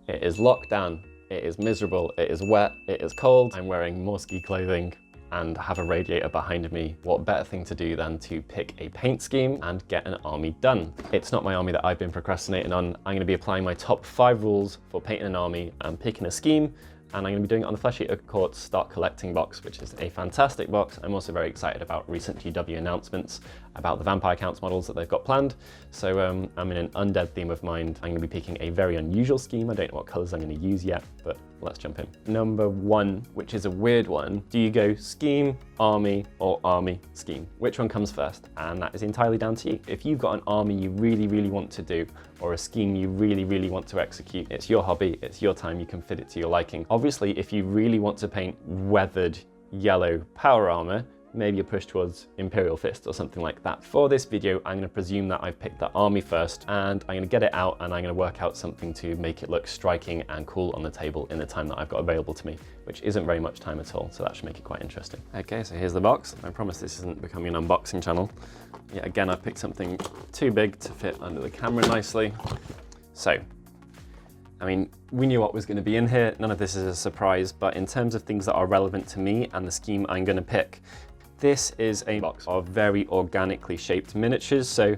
It is locked down, it is miserable, it is wet, it is cold. I'm wearing more ski clothing and have a radiator behind me. What better thing to do than to pick a paint scheme and get an army done? It's not my army that I've been procrastinating on. I'm going to be applying my top 5 rules for painting an army and picking a scheme, and I'm going to be doing it on the Flesh Eater Court's Start Collecting box, which is a fantastic box. I'm also very excited about recent GW announcements about the Vampire Counts models that they've got planned. So I'm in an undead theme of mind. I'm going to be picking a very unusual scheme. I don't know what colours I'm going to use yet, but let's jump in. Number 1, which is a weird one. Do you go scheme, army, or army, scheme? Which one comes first? And that is entirely down to you. If you've got an army you really, really want to do, or a scheme you really, really want to execute, it's your hobby, it's your time, you can fit it to your liking. Obviously, if you really want to paint weathered yellow power armor, maybe a push towards Imperial Fist or something like that. For this video, I'm going to presume that I've picked the army first, and I'm going to get it out and I'm going to work out something to make it look striking and cool on the table in the time that I've got available to me, which isn't very much time at all, so that should make it quite interesting. Okay, so here's the box. I promise this isn't becoming an unboxing channel. Yet again, I've picked something too big to fit under the camera nicely. So, I mean, we knew what was going to be in here. None of this is a surprise, but in terms of things that are relevant to me and the scheme I'm going to pick, this is a box of very organically shaped miniatures. So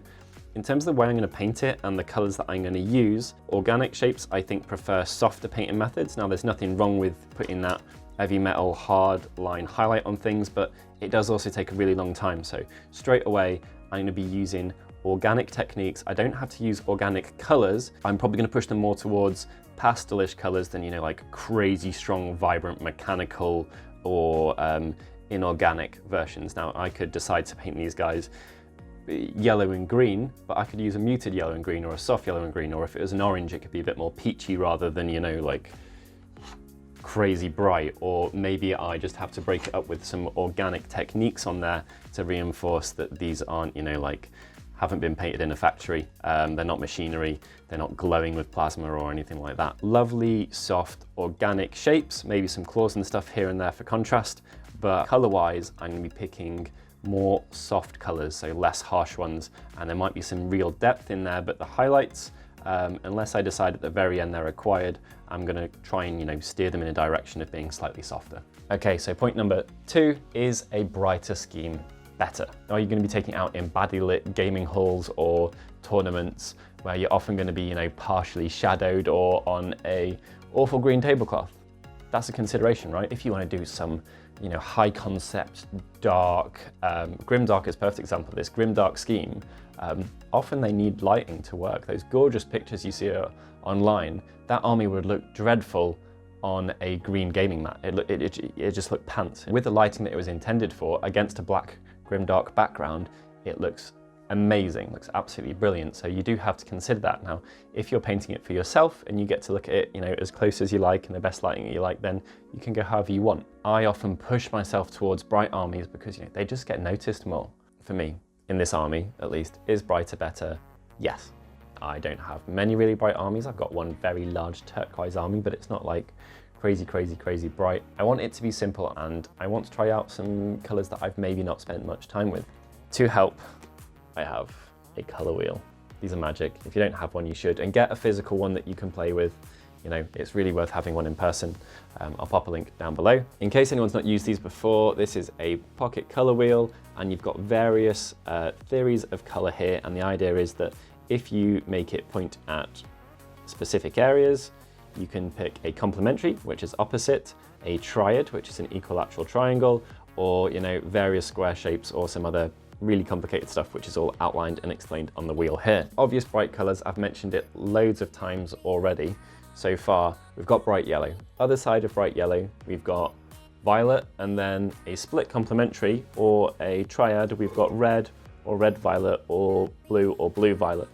in terms of the way I'm going to paint it and the colors that I'm going to use, organic shapes I think prefer softer painting methods. Now there's nothing wrong with putting that heavy metal hard line highlight on things, but it does also take a really long time. So straight away, I'm going to be using organic techniques. I don't have to use organic colors. I'm probably going to push them more towards pastelish colors than, you know, like crazy strong, vibrant, mechanical or inorganic versions. Now I could decide to paint these guys yellow and green, but I could use a muted yellow and green or a soft yellow and green, or if it was an orange, it could be a bit more peachy rather than, you know, like crazy bright. Or maybe I just have to break it up with some organic techniques on there to reinforce that these aren't, you know, like haven't been painted in a factory. They're not machinery, they're not glowing with plasma or anything like that. Lovely, soft, organic shapes, maybe some claws and stuff here and there for contrast, but color-wise, I'm gonna be picking more soft colors, so less harsh ones, and there might be some real depth in there, but the highlights, unless I decide at the very end they're required, I'm gonna try and, you know, steer them in a direction of being slightly softer. Okay, so point number 2 is a brighter scheme better. Are you going to be taking out in badly lit gaming halls or tournaments where you're often going to be, you know, partially shadowed or on a awful green tablecloth? That's a consideration, right? If you want to do some, you know, high concept, dark, grimdark is a perfect example of this, grimdark scheme, often they need lighting to work. Those gorgeous pictures you see online, that army would look dreadful on a green gaming mat. It just looked pants. With the lighting that it was intended for against a black grimdark background, it looks amazing, looks absolutely brilliant. So you do have to consider that. Now, if you're painting it for yourself and you get to look at it, you know, as close as you like and the best lighting that you like, then you can go however you want. I often push myself towards bright armies because, you know, they just get noticed more. For me, in this army at least, is brighter better? Yes. I don't have many really bright armies. I've got one very large turquoise army, but it's not like crazy, crazy, crazy bright. I want it to be simple, and I want to try out some colors that I've maybe not spent much time with. To help, I have a color wheel. These are magic. If you don't have one, you should, and get a physical one that you can play with. You know, it's really worth having one in person. I'll pop a link down below. In case anyone's not used these before, this is a pocket color wheel, and you've got various theories of color here, and the idea is that if you make it point at specific areas, you can pick a complementary, which is opposite, a triad, which is an equilateral triangle, or, you know, various square shapes or some other really complicated stuff, which is all outlined and explained on the wheel here. Obvious bright colors, I've mentioned it loads of times already. So far, we've got bright yellow. Other side of bright yellow, we've got violet, and then a split complementary or a triad, we've got red or red-violet or blue-violet.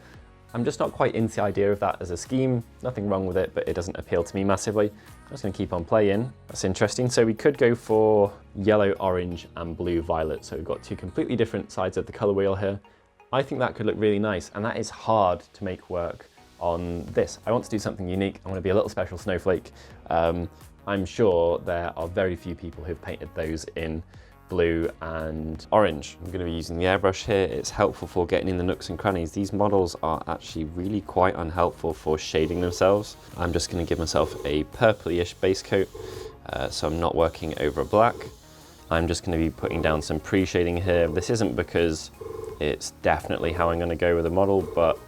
I'm just not quite into the idea of that as a scheme. Nothing wrong with it, but it doesn't appeal to me massively. I'm just gonna keep on playing. That's interesting. So we could go for yellow, orange, and blue, violet. So we've got two completely different sides of the color wheel here. I think that could look really nice, and that is hard to make work on this. I want to do something unique. I want to be a little special snowflake. I'm sure there are very few people who've painted those in blue and orange. I'm going to be using the airbrush here. It's helpful for getting in the nooks and crannies. These models are actually really quite unhelpful for shading themselves. I'm just going to give myself a purpley-ish base coat, so I'm not working over a black. I'm just going to be putting down some pre-shading here. This isn't because it's definitely how I'm going to go with the model, but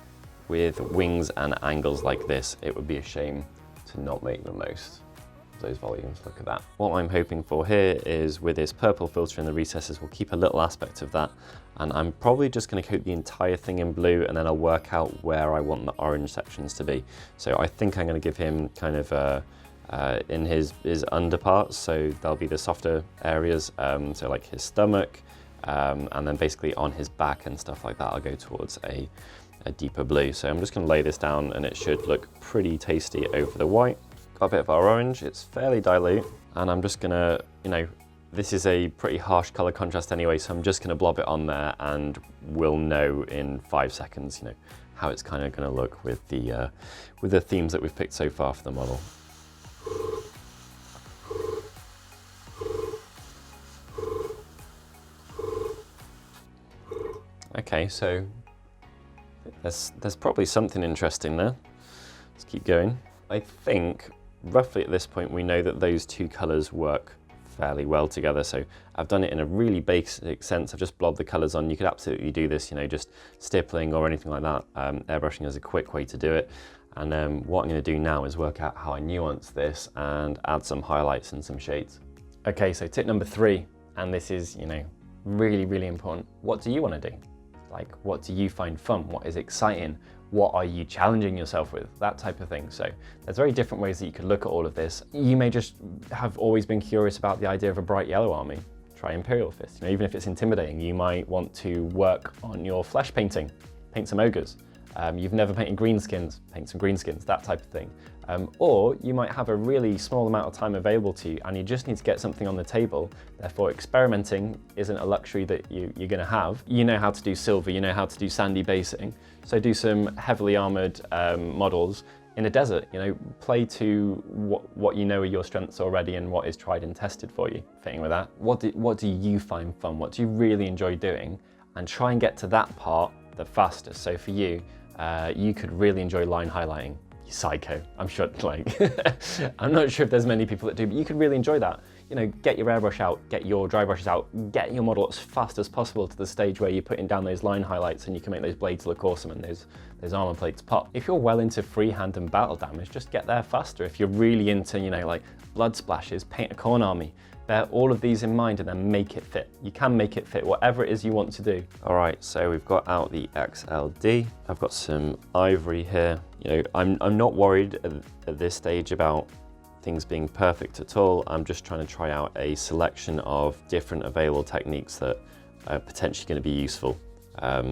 with wings and angles like this, it would be a shame to not make the most of those volumes. Look at that. What I'm hoping for here is with this purple filter in the recesses, we'll keep a little aspect of that. And I'm probably just going to coat the entire thing in blue, and then I'll work out where I want the orange sections to be. So I think I'm going to give him kind of in his underparts, so there'll be the softer areas, so like his stomach, and then basically on his back and stuff like that, I'll go towards a deeper blue. So I'm just going to lay this down, and it should look pretty tasty over the white. Got a bit of our orange, it's fairly dilute, and I'm just going to, you know, this is a pretty harsh color contrast anyway, so I'm just going to blob it on there, and we'll know in 5 seconds, you know, how it's kind of going to look with the themes that we've picked so far for the model. Okay, so there's probably something interesting there. Let's keep going. I think roughly at this point we know that those two colors work fairly well together. So I've done it in a really basic sense. I've just blobbed the colors on. You could absolutely do this, you know, just stippling or anything like that. Airbrushing is a quick way to do it. And what I'm going to do now is work out how I nuance this and add some highlights and some shades. Okay, so tip number 3, and this is, you know, really, really important. What do you want to do? Like, what do you find fun? What is exciting? What are you challenging yourself with? That type of thing. So there's very different ways that you could look at all of this. You may just have always been curious about the idea of a bright yellow army. Try Imperial Fist. You know, even if it's intimidating, you might want to work on your flesh painting, paint some ogres. You've never painted greenskins, paint some greenskins, that type of thing. Or you might have a really small amount of time available to you and you just need to get something on the table. Therefore, experimenting isn't a luxury that you're going to have. You know how to do silver, you know how to do sandy basing. So do some heavily armored models in a desert. You know, play to what you know are your strengths already and what is tried and tested for you. Fitting with that, what do you find fun? What do you really enjoy doing? And try and get to that part the fastest. So for you, you could really enjoy line highlighting. You psycho. I'm sure, like, I'm not sure if there's many people that do, but you could really enjoy that. You know, get your airbrush out, get your dry brushes out, get your model as fast as possible to the stage where you're putting down those line highlights and you can make those blades look awesome and those armor plates pop. If you're well into freehand and battle damage, just get there faster. If you're really into, you know, like blood splashes, paint a corn army. Bear all of these in mind and then make it fit. You can make it fit, whatever it is you want to do. All right, so we've got out the XLD. I've got some ivory here. You know, I'm not worried at this stage about things being perfect at all. I'm just trying to try out a selection of different available techniques that are potentially going to be useful.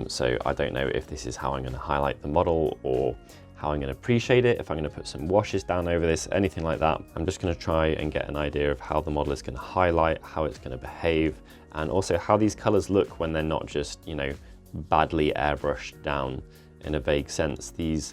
So I don't know if this is how I'm going to highlight the model or how I'm going to pre-shade it, if I'm going to put some washes down over this, anything like that. I'm just going to try and get an idea of how the model is going to highlight, how it's going to behave, and also how these colors look when they're not just, you know, badly airbrushed down in a vague sense. These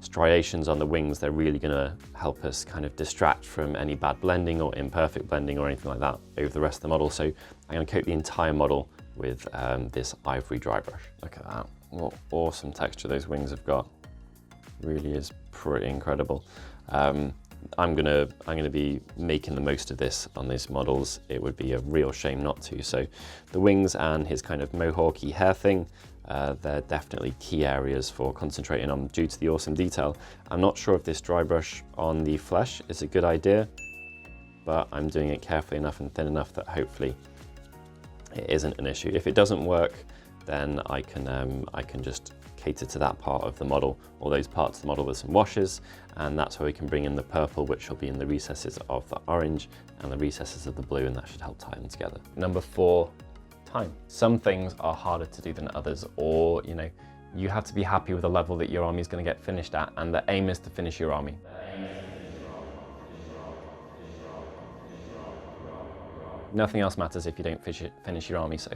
striations on the wings, they're really going to help us kind of distract from any bad blending or imperfect blending or anything like that over the rest of the model. So I'm going to coat the entire model with this ivory dry brush. Look at that, what awesome texture those wings have got. Really is pretty incredible. I'm gonna be making the most of this on these models. It would be a real shame not to. So the wings and his kind of mohawky hair thing, they're definitely key areas for concentrating on due to the awesome detail. I'm not sure if this dry brush on the flesh is a good idea, but I'm doing it carefully enough and thin enough that hopefully it isn't an issue. If it doesn't work, then I can just cater to that part of the model, or those parts of the model with some washes, and that's where we can bring in the purple, which will be in the recesses of the orange and the recesses of the blue, and that should help tie them together. Number 4, time. Some things are harder to do than others, or, you know, you have to be happy with the level that your army is going to get finished at, and the aim is to finish your army. Nothing else matters if you don't finish your army. So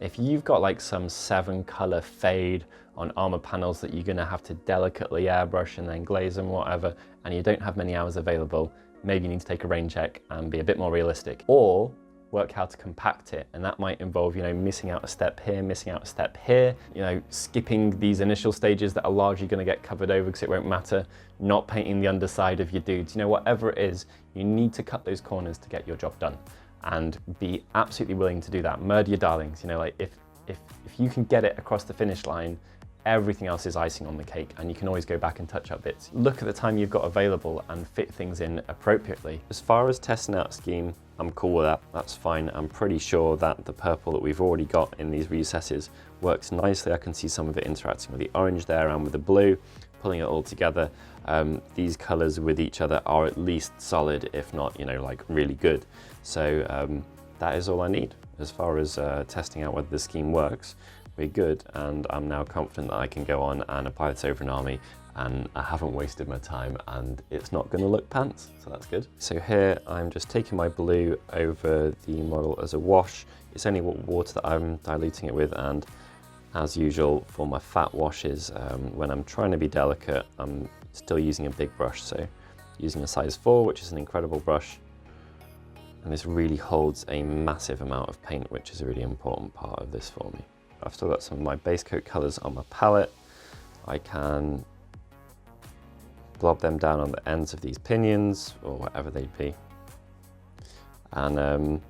if you've got like some 7-color fade on armor panels that you're gonna have to delicately airbrush and then glaze and whatever, and you don't have many hours available, maybe you need to take a rain check and be a bit more realistic. Or work how to compact it. And that might involve, you know, missing out a step here, missing out a step here, you know, skipping these initial stages that are largely going to get covered over because it won't matter, not painting the underside of your dudes, you know, whatever it is, you need to cut those corners to get your job done and be absolutely willing to do that. Murder your darlings, you know, like if you can get it across the finish line, everything else is icing on the cake, and you can always go back and touch up bits. Look at the time you've got available and fit things in appropriately. As far as testing out a scheme, I'm cool with that, that's fine. I'm pretty sure that the purple that we've already got in these recesses works nicely. I can see some of it interacting with the orange there and with the blue, pulling it all together. These colors with each other are at least solid, if not, you know, like really good. So that is all I need. As far as testing out whether the scheme works, we're good, and I'm now confident that I can go on and apply this over an army, and I haven't wasted my time, and it's not going to look pants, so that's good. So here I'm just taking my blue over the model as a wash. It's only water that I'm diluting it with, and as usual for my fat washes, when I'm trying to be delicate, I'm still using a big brush, so using a size 4, which is an incredible brush. And this really holds a massive amount of paint, which is a really important part of this for me. I've still got some of my base coat colours on my palette. I can blob them down on the ends of these pinions, or whatever they be, and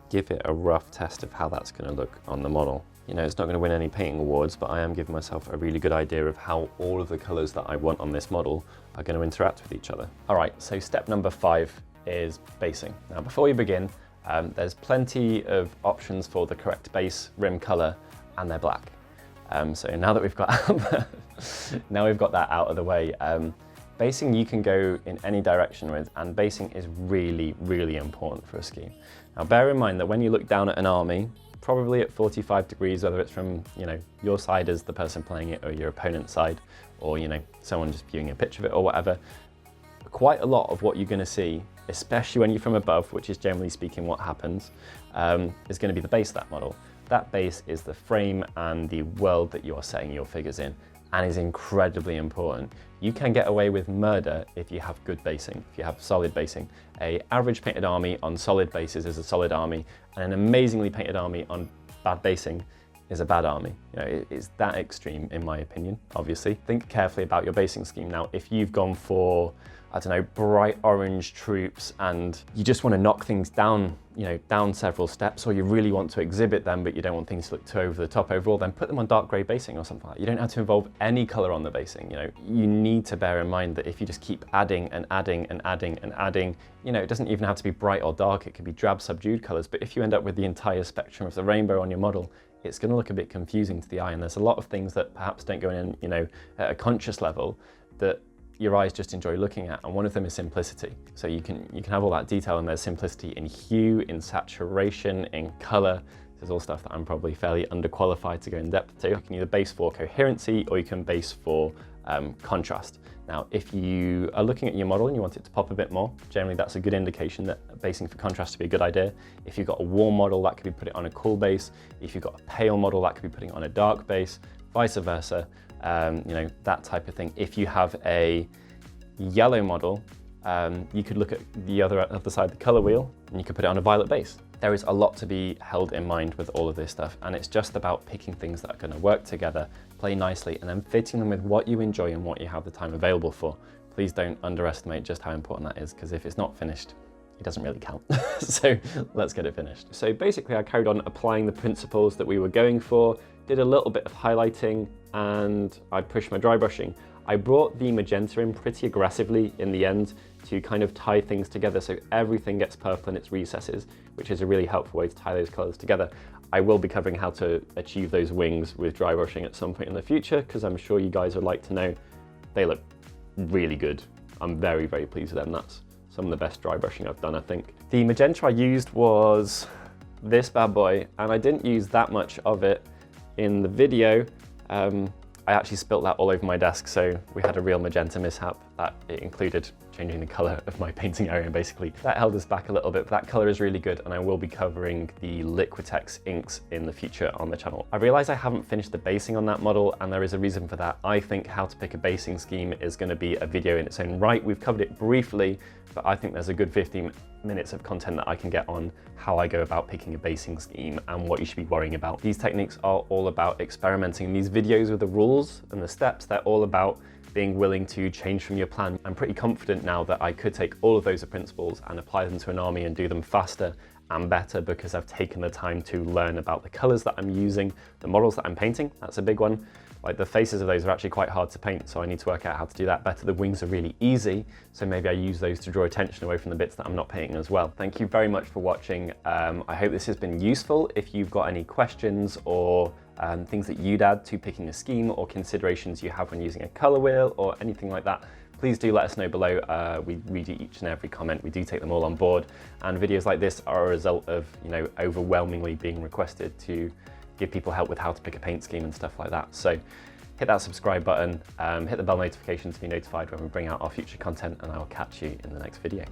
give it a rough test of how that's going to look on the model. You know, it's not going to win any painting awards, but I am giving myself a really good idea of how all of the colours that I want on this model are going to interact with each other. All right, so step number 5 is basing. Now, before we begin, there's plenty of options for the correct base rim color, and they're black. So now that we've got that out of the way, basing you can go in any direction with, and basing is really, really important for a scheme. Now, bear in mind that when you look down at an army, probably at 45 degrees, whether it's from, you know, your side as the person playing it, or your opponent's side, or, you know, someone just viewing a picture of it or whatever, quite a lot of what you're going to see, especially when you're from above, which is generally speaking what happens, is going to be the base of that model. That base is the frame and the world that you're setting your figures in, and is incredibly important. You can get away with murder if you have good basing, if you have solid basing. An average painted army on solid bases is a solid army, and an amazingly painted army on bad basing is a bad army. You know, it's that extreme in my opinion, obviously. Think carefully about your basing scheme. Now, if you've gone for, I don't know, bright orange troops and you just want to knock things down, you know, down several steps, or you really want to exhibit them but you don't want things to look too over the top overall, then put them on dark grey basing or something like that. You don't have to involve any colour on the basing. You know, you need to bear in mind that if you just keep adding and adding and adding and adding, you know, it doesn't even have to be bright or dark, it could be drab subdued colours, but if you end up with the entire spectrum of the rainbow on your model, it's going to look a bit confusing to the eye, and there's a lot of things that perhaps don't go in, you know, at a conscious level that your eyes just enjoy looking at, and one of them is simplicity. So you can have all that detail, and there's simplicity in hue, in saturation, in color. This is all stuff that I'm probably fairly underqualified to go in depth to. You can either base for coherency, or you can base for contrast. Now, if you are looking at your model and you want it to pop a bit more, generally that's a good indication that basing for contrast would be a good idea. If you've got a warm model, that could be putting it on a cool base. If you've got a pale model, that could be putting it on a dark base, vice versa. You know, that type of thing. If you have a yellow model, you could look at the other side of the color wheel and you could put it on a violet base. There is a lot to be held in mind with all of this stuff, and it's just about picking things that are going to work together, play nicely, and then fitting them with what you enjoy and what you have the time available for. Please don't underestimate just how important that is, because if it's not finished, it doesn't really count. So let's get it finished. So basically I carried on applying the principles that we were going for, did a little bit of highlighting, and I pushed my dry brushing. I brought the magenta in pretty aggressively in the end to kind of tie things together so everything gets purple in its recesses, which is a really helpful way to tie those colors together. I will be covering how to achieve those wings with dry brushing at some point in the future, because I'm sure you guys would like to know. They look really good. I'm very, very pleased with them. That's some of the best dry brushing I've done, I think. The magenta I used was this bad boy, and I didn't use that much of it in the video. I actually spilt that all over my desk, so we had a real magenta mishap. That it included changing the color of my painting area, basically. That held us back a little bit, but that color is really good, and I will be covering the Liquitex inks in the future on the channel. I realize I haven't finished the basing on that model, and there is a reason for that. I think how to pick a basing scheme is going to be a video in its own right. We've covered it briefly, but I think there's a good 15 minutes of content that I can get on how I go about picking a basing scheme and what you should be worrying about. These techniques are all about experimenting. In these videos with the rules and the steps, they're all about being willing to change from your plan. I'm pretty confident now that I could take all of those principles and apply them to an army and do them faster and better because I've taken the time to learn about the colors that I'm using, the models that I'm painting. That's a big one. Like the faces of those are actually quite hard to paint, so I need to work out how to do that better. The wings are really easy, so maybe I use those to draw attention away from the bits that I'm not painting as well. Thank you very much for watching. I hope this has been useful. If you've got any questions or things that you'd add to picking a scheme or considerations you have when using a color wheel or anything like that, please do let us know below. We read each and every comment. We do take them all on board, and videos like this are a result of, you know, overwhelmingly being requested to give people help with how to pick a paint scheme and stuff like that. So hit that subscribe button, hit the bell notification to be notified when we bring out our future content, and I will catch you in the next video.